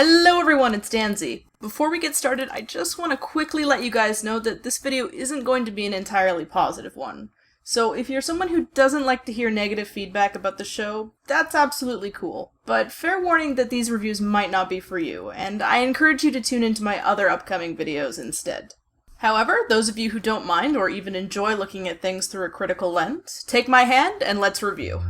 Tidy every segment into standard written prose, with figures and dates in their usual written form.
Hello everyone, it's Danzie. Before we get started, I just want to quickly let you guys know that this video isn't going to be an entirely positive one. So if you're someone who doesn't like to hear negative feedback about the show, that's absolutely cool. But fair warning that these reviews might not be for you, and I encourage you to tune into my other upcoming videos instead. However, those of you who don't mind or even enjoy looking at things through a critical lens, take my hand and let's review.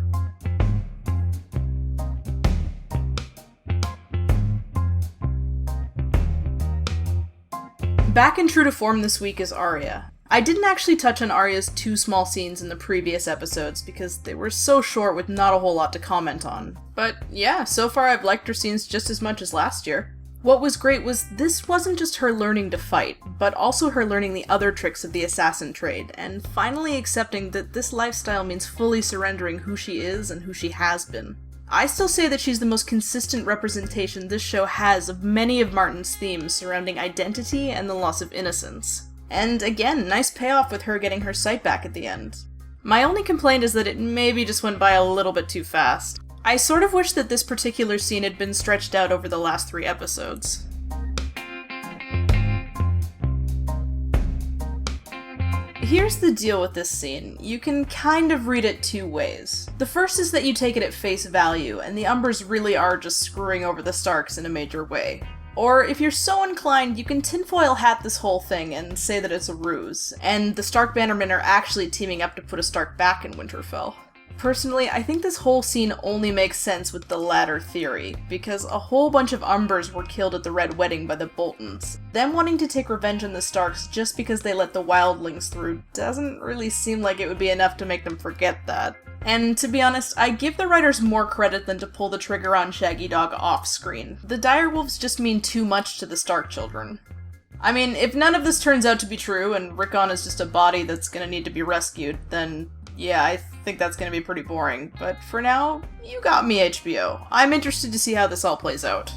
Back in true to form this week is Arya. I didn't actually touch on Arya's two small scenes in the previous episodes because they were so short with not a whole lot to comment on. But yeah, so far I've liked her scenes just as much as last year. What was great was this wasn't just her learning to fight, but also her learning the other tricks of the assassin trade, and finally accepting that this lifestyle means fully surrendering who she is and who she has been. I still say that she's the most consistent representation this show has of many of Martin's themes surrounding identity and the loss of innocence. And again, nice payoff with her getting her sight back at the end. My only complaint is that it maybe just went by a little bit too fast. I sort of wish that this particular scene had been stretched out over the last 3 episodes. Here's the deal with this scene. You can kind of read it 2 ways. The first is that you take it at face value, and the Umbers really are just screwing over the Starks in a major way. Or, if you're so inclined, you can tinfoil hat this whole thing and say that it's a ruse, and the Stark Bannermen are actually teaming up to put a Stark back in Winterfell. Personally, I think this whole scene only makes sense with the latter theory, because a whole bunch of Umbers were killed at the Red Wedding by the Boltons. Them wanting to take revenge on the Starks just because they let the wildlings through doesn't really seem like it would be enough to make them forget that. And to be honest, I give the writers more credit than to pull the trigger on Shaggy Dog off-screen. The direwolves just mean too much to the Stark children. I mean, if none of this turns out to be true, and Rickon is just a body that's gonna need to be rescued, then yeah, I think that's gonna be pretty boring. But for now, you got me, HBO. I'm interested to see how this all plays out.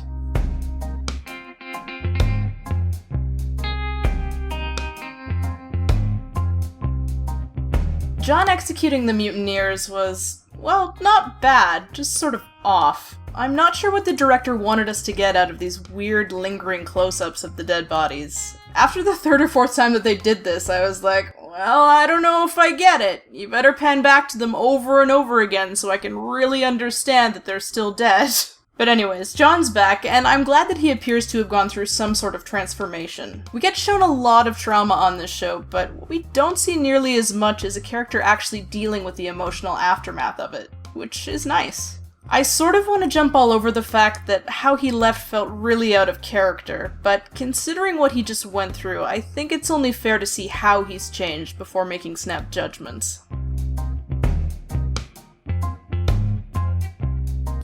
Jon executing the mutineers was, well, not bad, just sort of off. I'm not sure what the director wanted us to get out of these weird, lingering close-ups of the dead bodies. After the 3rd or 4th time that they did this, I was like, well, I don't know if I get it. You better pan back to them over and over again so I can really understand that they're still dead. But anyways, Jon's back, and I'm glad that he appears to have gone through some sort of transformation. We get shown a lot of trauma on this show, but what we don't see nearly as much is a character actually dealing with the emotional aftermath of it, which is nice. I sort of want to jump all over the fact that how he left felt really out of character, but considering what he just went through, I think it's only fair to see how he's changed before making snap judgments.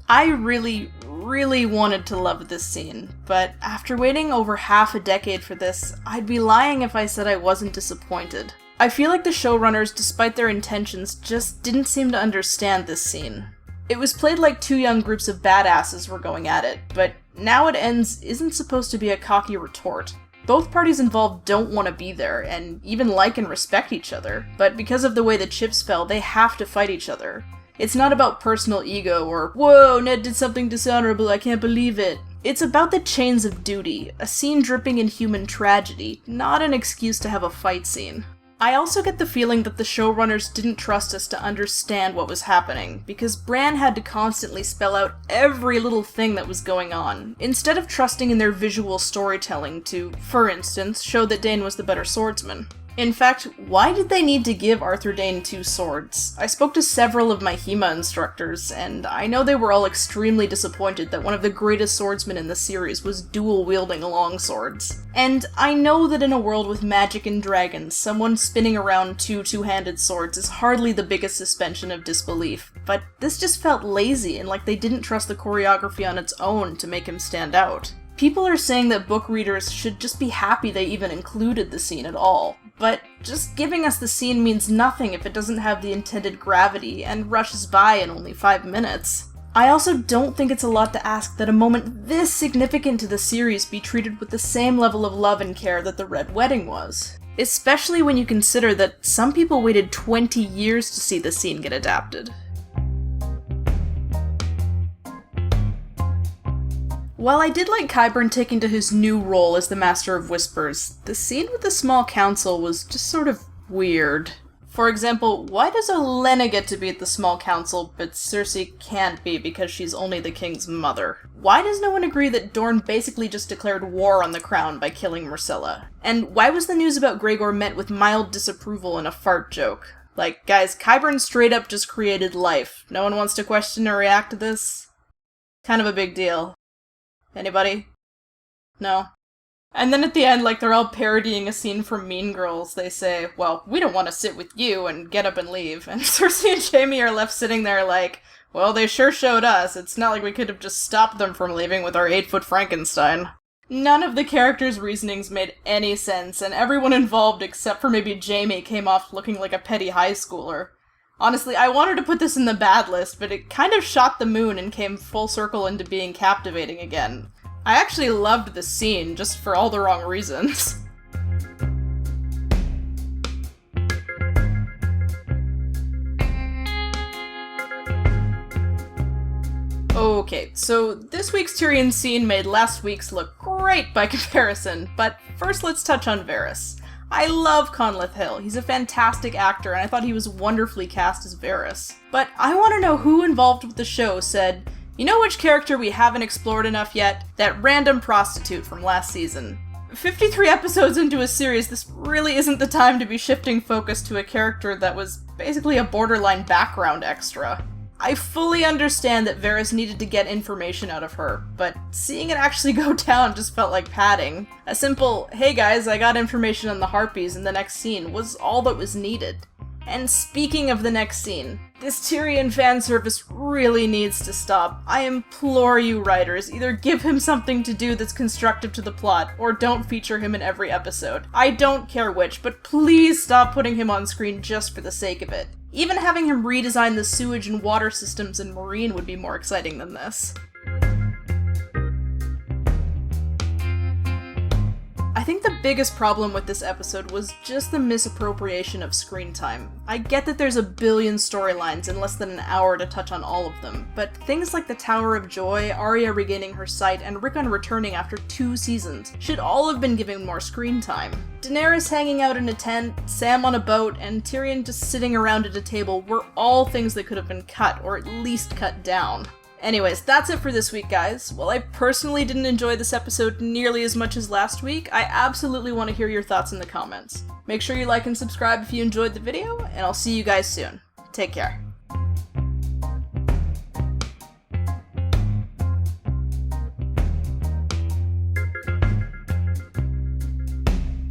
I really wanted to love this scene, but after waiting over half a decade for this, I'd be lying if I said I wasn't disappointed. I feel like the showrunners, despite their intentions, just didn't seem to understand this scene. It was played like 2 young groups of badasses were going at it, but now it ends isn't supposed to be a cocky retort. Both parties involved don't want to be there, and even like and respect each other, but because of the way the chips fell, they have to fight each other. It's not about personal ego or, whoa, Ned did something dishonorable, I can't believe it. It's about the chains of duty, a scene dripping in human tragedy, not an excuse to have a fight scene. I also get the feeling that the showrunners didn't trust us to understand what was happening, because Bran had to constantly spell out every little thing that was going on, instead of trusting in their visual storytelling to, for instance, show that Dayne was the better swordsman. In fact, why did they need to give Arthur Dayne 2 swords? I spoke to several of my HEMA instructors, and I know they were all extremely disappointed that one of the greatest swordsmen in the series was dual-wielding longswords. And I know that in a world with magic and dragons, someone spinning around 2 two-handed swords is hardly the biggest suspension of disbelief, but this just felt lazy and like they didn't trust the choreography on its own to make him stand out. People are saying that book readers should just be happy they even included the scene at all. But just giving us the scene means nothing if it doesn't have the intended gravity and rushes by in only 5 minutes. I also don't think it's a lot to ask that a moment this significant to the series be treated with the same level of love and care that the Red Wedding was. Especially when you consider that some people waited 20 years to see the scene get adapted. While I did like Qyburn taking to his new role as the Master of Whispers, the scene with the small council was just sort of weird. For example, why does Olenna get to be at the small council, but Cersei can't be because she's only the king's mother? Why does no one agree that Dorne basically just declared war on the crown by killing Myrcella? And why was the news about Gregor met with mild disapproval and a fart joke? Like, guys, Qyburn straight up just created life. No one wants to question or react to this? Kind of a big deal. Anybody? No? And then at the end, like, they're all parodying a scene from Mean Girls. They say, well, we don't want to sit with you, and get up and leave. And Cersei and Jaime are left sitting there like, well, they sure showed us. It's not like we could have just stopped them from leaving with our 8-foot Frankenstein. None of the characters' reasonings made any sense, and everyone involved except for maybe Jaime came off looking like a petty high schooler. Honestly, I wanted to put this in the bad list, but it kind of shot the moon and came full circle into being captivating again. I actually loved the scene, just for all the wrong reasons. Okay, so this week's Tyrion scene made last week's look great by comparison, but first let's touch on Varys. I love Conleth Hill, he's a fantastic actor and I thought he was wonderfully cast as Varys. But I want to know who involved with the show said, you know which character we haven't explored enough yet? That random prostitute from last season. 53 episodes into a series, this really isn't the time to be shifting focus to a character that was basically a borderline background extra. I fully understand that Varys needed to get information out of her, but seeing it actually go down just felt like padding. A simple, hey guys, I got information on the Harpies in the next scene was all that was needed. And speaking of the next scene, this Tyrion fan service really needs to stop. I implore you writers, either give him something to do that's constructive to the plot, or don't feature him in every episode. I don't care which, but please stop putting him on screen just for the sake of it. Even having him redesign the sewage and water systems in Meereen would be more exciting than this. I think the biggest problem with this episode was just the misappropriation of screen time. I get that there's a billion storylines in less than an hour to touch on all of them, but things like the Tower of Joy, Arya regaining her sight, and Rickon returning after 2 seasons should all have been given more screen time. Daenerys hanging out in a tent, Sam on a boat, and Tyrion just sitting around at a table were all things that could have been cut, or at least cut down. Anyways, that's it for this week, guys. While I personally didn't enjoy this episode nearly as much as last week, I absolutely want to hear your thoughts in the comments. Make sure you like and subscribe if you enjoyed the video, and I'll see you guys soon. Take care.